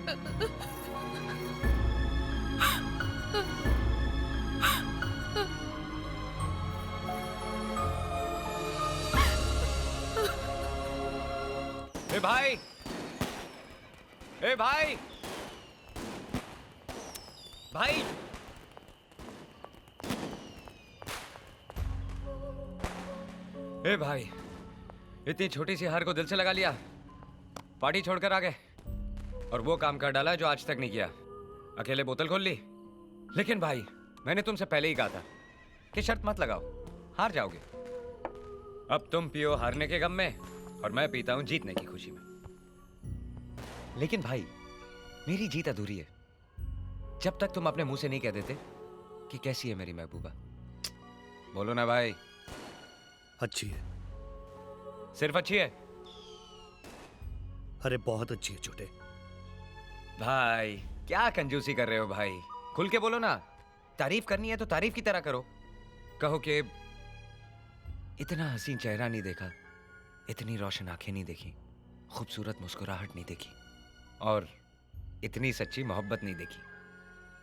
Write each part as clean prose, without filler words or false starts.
ए भाई, ए भाई, भाई, ए भाई, इतनी छोटी सी हार को दिल से लगा लिया, पार्टी छोड़कर आ गए और वो काम कर डाला जो आज तक नहीं किया। अकेले बोतल खोल ली। लेकिन भाई, मैंने तुमसे पहले ही कहा था कि शर्त मत लगाओ, हार जाओगे। अब तुम पियो हारने के गम में और मैं पीता हूं जीतने की खुशी में। लेकिन भाई, मेरी जीत अधूरी है जब तक तुम अपने मुंह से नहीं कह देते कि कैसी है मेरी महबूबा। बोलो ना भाई। अच्छी है। सिर्फ अच्छी है? अरे बहुत अच्छी है छोटे। भाई क्या कंजूसी कर रहे हो भाई, खुल के बोलो ना। तारीफ करनी है तो तारीफ की तरह करो। कहो कि इतना हसीन चेहरा नहीं देखा, इतनी रोशन आंखें नहीं देखी, खूबसूरत मुस्कुराहट नहीं देखी और इतनी सच्ची मोहब्बत नहीं देखी।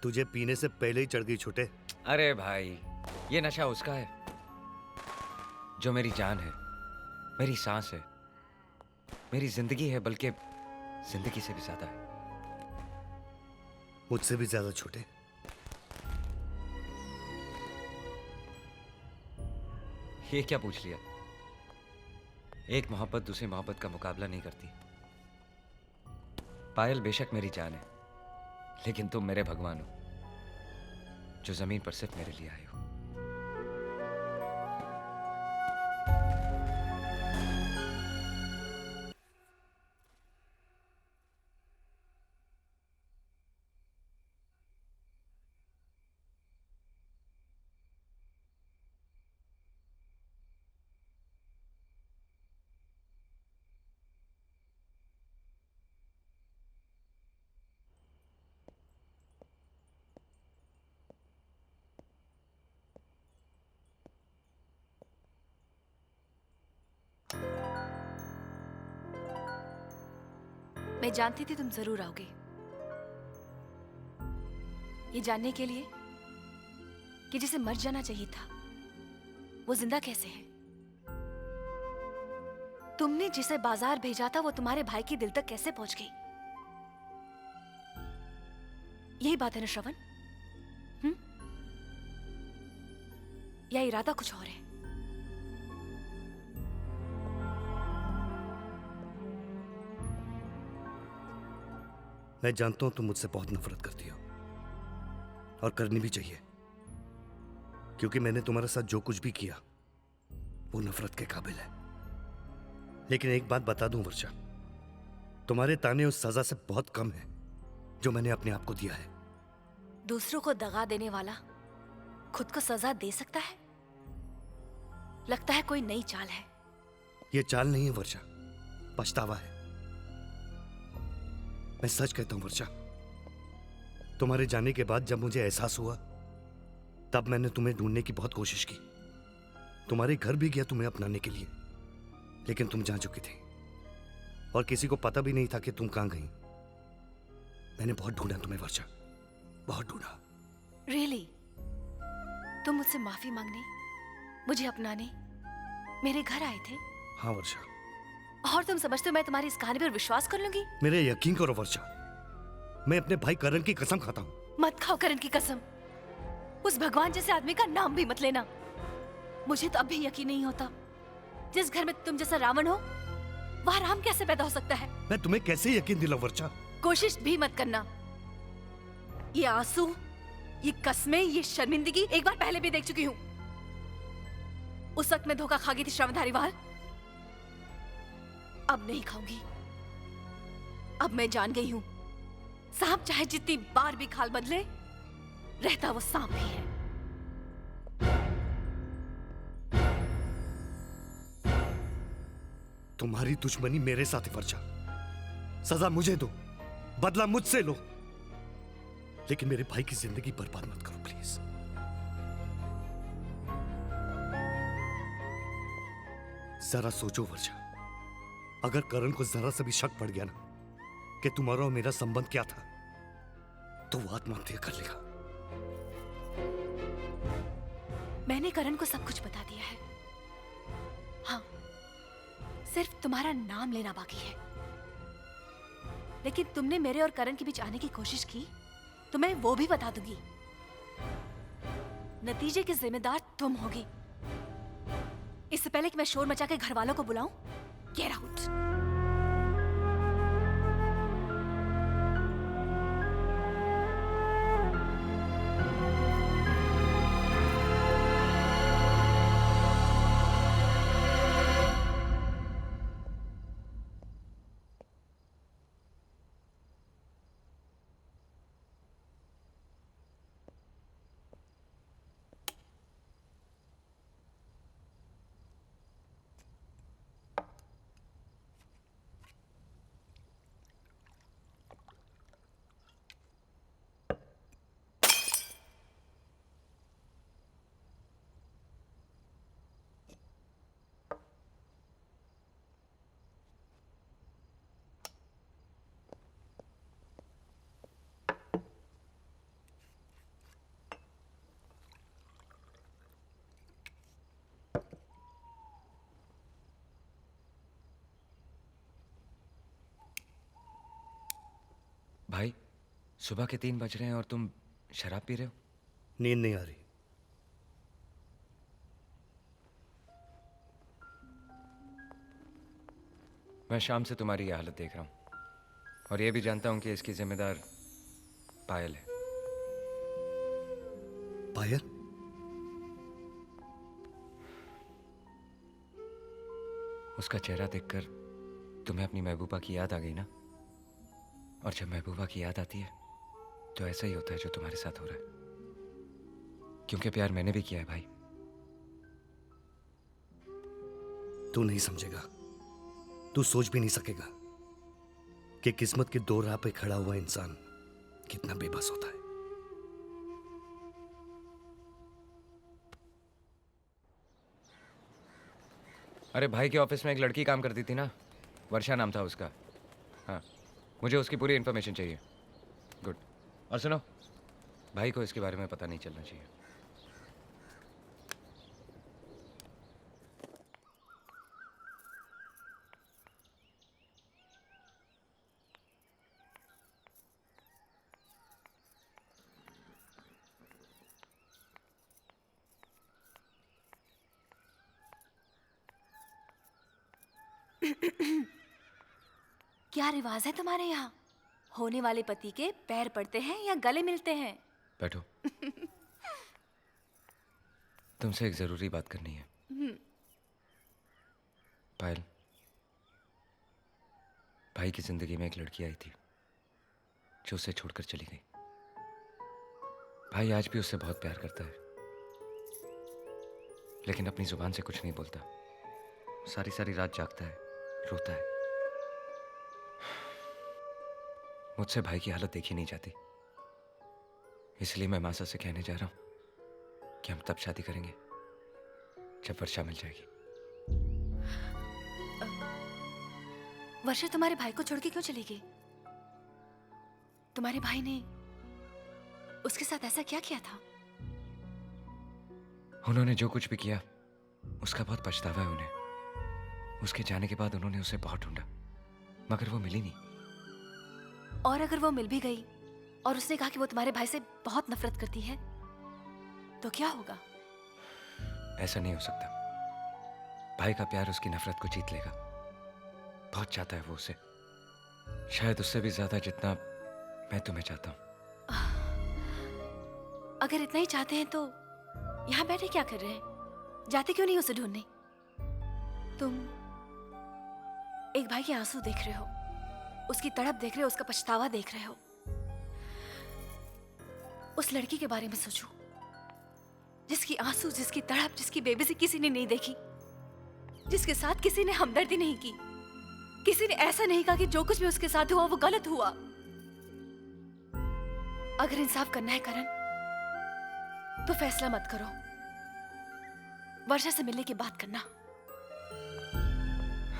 तुझे पीने से पहले ही चढ़ गई छोटे। अरे भाई, ये नशा उसका है जो मेरी जान है, मेरी सांस है, मेरी जिंदगी है, बल्कि जिंदगी से भी ज्यादा है। मुझसे भी ज्यादा छोटे। ये क्या पूछ लिया? एक मोहब्बत दूसरी मोहब्बत का मुकाबला नहीं करती। पायल बेशक मेरी जान है, लेकिन तुम मेरे भगवान हो जो जमीन पर सिर्फ मेरे लिए आए हो। मैं जानती थी तुम जरूर आओगे, ये जानने के लिए कि जिसे मर जाना चाहिए था वो जिंदा कैसे है। तुमने जिसे बाजार भेजा था वो तुम्हारे भाई के दिल तक कैसे पहुंच गई। यही बात है ना श्रवण? या इरादा कुछ और है? मैं जानता हूं तुम मुझसे बहुत नफरत करती हो और करनी भी चाहिए, क्योंकि मैंने तुम्हारे साथ जो कुछ भी किया वो नफरत के काबिल है। लेकिन एक बात बता दूं वर्षा, तुम्हारे ताने उस सजा से बहुत कम है जो मैंने अपने आप को दिया है। दूसरों को दगा देने वाला खुद को सजा दे सकता है? लगता है कोई नई चाल है। ये चाल नहीं है वर्षा, पछतावा है। मैं सच कहता हूं वर्षा, तुम्हारे जाने के बाद जब मुझे एहसास हुआ तब मैंने तुम्हें ढूंढने की बहुत कोशिश की। तुम्हारे घर भी गया तुम्हें अपनाने के लिए, लेकिन तुम जा चुकी थी और किसी को पता भी नहीं था कि तुम कहां गई। मैंने बहुत ढूंढा तुम्हें वर्षा, बहुत ढूंढा। रियली? तुम मुझसे माफी मांगने, मुझे अपनाने मेरे घर आए थे? हाँ वर्षा। और तुम समझते हो मैं तुम्हारी इस कहानी पर विश्वास कर लूंगी? मेरे यकीन करो वर्षा, मैं अपने भाई करण की कसम खाता हूं। मत खाओ करण की कसम। उस भगवान जैसे आदमी का नाम भी मत लेना। मुझे तो अब भी यकीन नहीं होता, जिस घर में तुम जैसा रावण हो वहां राम कैसे पैदा हो सकता है। मैं तुम्हें कैसे यकीन दिलाऊं वर्षा? कोशिश भी मत करना। ये आंसू, ये कस्में, ये शर्मिंदगी एक बार पहले भी देख चुकी हूं। उस वक्त मैं धोखा खा गई थी श्रवधारीवाल, अब नहीं खाऊंगी। अब मैं जान गई हूं, सांप चाहे जितनी बार भी खाल बदले, रहता वो सांप ही है। तुम्हारी दुश्मनी मेरे साथ है वर्षा। सजा मुझे दो, बदला मुझसे लो, लेकिन मेरे भाई की जिंदगी बर्बाद मत करो प्लीज। जरा सोचो वर्षा, अगर करण को जरा सा भी शक पड़ गया ना कि तुम्हारा और मेरा संबंध क्या था तो वो आत्महत्या कर लेगा। मैंने करण को सब कुछ बता दिया है। हाँ, सिर्फ तुम्हारा नाम लेना बाकी है। लेकिन तुमने मेरे और करण के बीच आने की कोशिश की तो मैं वो भी बता दूंगी। नतीजे की जिम्मेदार तुम होगी। इससे पहले कि मैं शोर मचा के घर वालों को बुलाऊं, गेट आउट। भाई, सुबह के 3 बज रहे हैं और तुम शराब पी रहे हो? नींद नहीं आ रही। मैं शाम से तुम्हारी ये हालत देख रहा हूं और ये भी जानता हूं कि इसकी जिम्मेदार पायल है। पायल? उसका चेहरा देखकर तुम्हें अपनी महबूबा की याद आ गई ना? और जब महबूबा की याद आती है तो ऐसा ही होता है जो तुम्हारे साथ हो रहा है। क्योंकि प्यार मैंने भी किया है भाई। तू नहीं समझेगा, तू सोच भी नहीं सकेगा कि किस्मत के दो राह पे खड़ा हुआ इंसान कितना बेबस होता है। अरे भाई के ऑफिस में एक लड़की काम करती थी ना, वर्षा नाम था उसका। हाँ, मुझे उसकी पूरी इन्फॉर्मेशन चाहिए। गुड। और सुनो, भाई को इसके बारे में पता नहीं चलना चाहिए। क्या रिवाज है तुम्हारे यहाँ? होने वाले पति के पैर पड़ते हैं या गले मिलते हैं? बैठो। तुमसे एक जरूरी बात करनी है। पायल, भाई की जिंदगी में एक लड़की आई थी जो उसे छोड़कर चली गई। भाई आज भी उससे बहुत प्यार करता है, लेकिन अपनी जुबान से कुछ नहीं बोलता। सारी सारी रात जागता है, रोता है। मुझसे भाई की हालत देखी नहीं जाती, इसलिए मैं मासा से कहने जा रहा हूं कि हम तब शादी करेंगे जब वर्षा मिल जाएगी। वर्षा तुम्हारे भाई को छोड़ के क्यों चली गई? तुम्हारे भाई ने उसके साथ ऐसा क्या किया था? उन्होंने जो कुछ भी किया उसका बहुत पछतावा है उन्हें। उसके जाने के बाद उन्होंने उसे बहुत ढूंढा, मगर वो मिली नहीं। और अगर वो मिल भी गई और उसने कहा कि वो तुम्हारे भाई से बहुत नफरत करती है तो क्या होगा? ऐसा नहीं हो सकता। भाई का प्यार उसकी नफरत को जीत लेगा। बहुत चाहता है वो उसे, शायद उससे भी ज्यादा जितना मैं तुम्हें चाहता हूं। अगर इतना ही चाहते हैं तो यहाँ बैठे क्या कर रहे हैं? जाते क्यों नहीं उसे ढूंढने? तुम एक भाई के आंसू देख रहे हो, उसकी तड़प देख रहे हो, उसका पछतावा देख रहे हो। उस लड़की के बारे में सोचो जिसकी आंसू, जिसकी तड़प, जिसकी बेबसी किसी ने नहीं देखी, जिसके साथ किसी ने हमदर्दी नहीं की, किसी ने ऐसा नहीं कहा कि जो कुछ भी उसके साथ हुआ वो गलत हुआ। अगर इंसाफ करना है करण तो फैसला मत करो, वर्षा से मिलने की बात करना।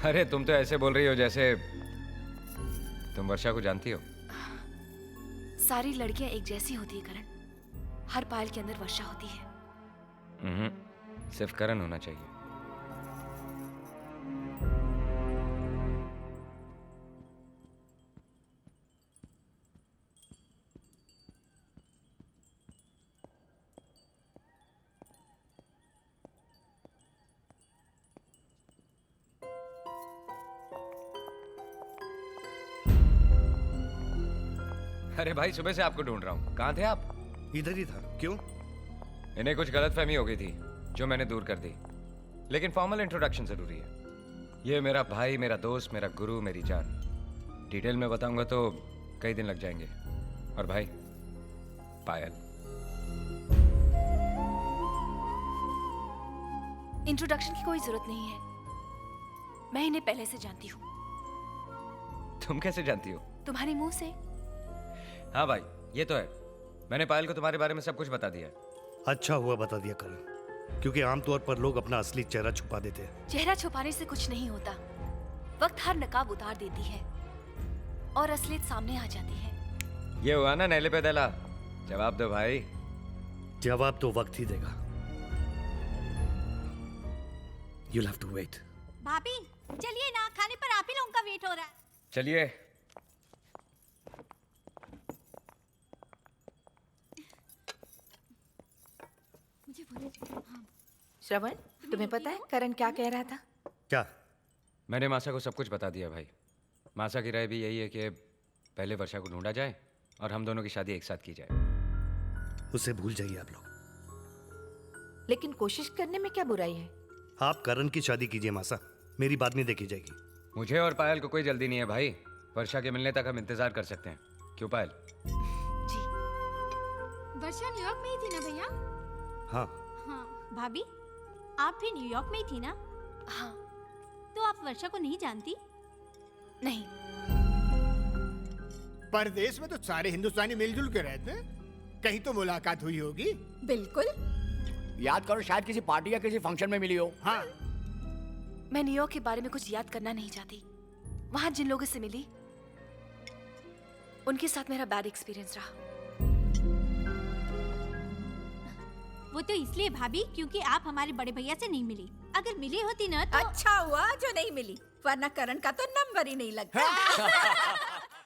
अरे तुम तो ऐसे बोल रही हो जैसे तुम वर्षा को जानती हो? सारी लड़कियां एक जैसी होती है करण। हर पायल के अंदर वर्षा होती है। सिर्फ करण होना चाहिए। अरे भाई, सुबह से आपको ढूंढ रहा हूँ। कहाँ थे आप? इधर ही था। क्यों? इन्हें कुछ गलतफहमी हो गई थी जो मैंने दूर कर दी। लेकिन फॉर्मल इंट्रोडक्शन जरूरी है। ये मेरा भाई, मेरा दोस्त, मेरा गुरु, मेरी जान। डिटेल में बताऊंगा तो कई दिन लग जाएंगे। और भाई, पायल। इंट्रोडक्शन की कोई जरूरत नहीं है। मैं इन्हें पहले से जानती हूँ। तुम कैसे जानती हो? तुम्हारे मुंह से। हाँ भाई, ये तो है। मैंने पायल को तुम्हारे बारे में सब कुछ बता दिया। अच्छा हुआ बता दिया करण, क्योंकि आमतौर पर लोग अपना असली चेहरा छुपा देते हैं। चेहरा छुपाने से कुछ नहीं होता। वक्त हर नकाब उतार देती है और असलियत सामने आ जाती है। ये हुआ ना नैले पे दला। जवाब दो भाई। जवाब तो वक्त ही देगा। You'll have to wait. भाभी चलिए ना, खाने पर आप ही लोगों का वेट हो रहा है। चलिए। श्रवण, तुम्हें पता है करण क्या कह रहा था? क्या? मैंने मासा को सब कुछ बता दिया भाई। मासा की राय भी यही है कि पहले वर्षा को ढूंढा जाए और हम दोनों की शादी एक साथ की जाए। उसे भूल जाइए आप लोग। लेकिन कोशिश करने में क्या बुराई है? आप करण की शादी कीजिए मासा, मेरी बात नहीं देखी जाएगी। मुझे और पायल को कोई जल्दी नहीं है भाई। वर्षा के मिलने तक हम इंतजार कर सकते हैं। क्यों पायल? जी। वर्षा न्यूयॉर्क में ही थी ना भैया? हाँ। हाँ भाभी, आप भी न्यूयॉर्क में ही थी ना? हाँ। तो आप वर्षा को नहीं जानती? नहीं। परदेश में तो सारे हिंदुस्तानी मिलजुल के रहते हैं। कहीं तो मुलाकात हुई होगी। बिल्कुल। याद करो, शायद किसी पार्टी या किसी फंक्शन में मिली हो। हाँ। मैं न्यूयॉर्क के बारे में कुछ याद करना नहीं चाहती। वहां जिन लोगों से मिली उनके साथ मेरा बैड एक्सपीरियंस रहा। वो तो इसलिए भाभी क्योंकि आप हमारे बड़े भैया से नहीं मिली। अगर मिली होती ना तो अच्छा हुआ जो नहीं मिली, वरना करण का तो नंबर ही नहीं लगता।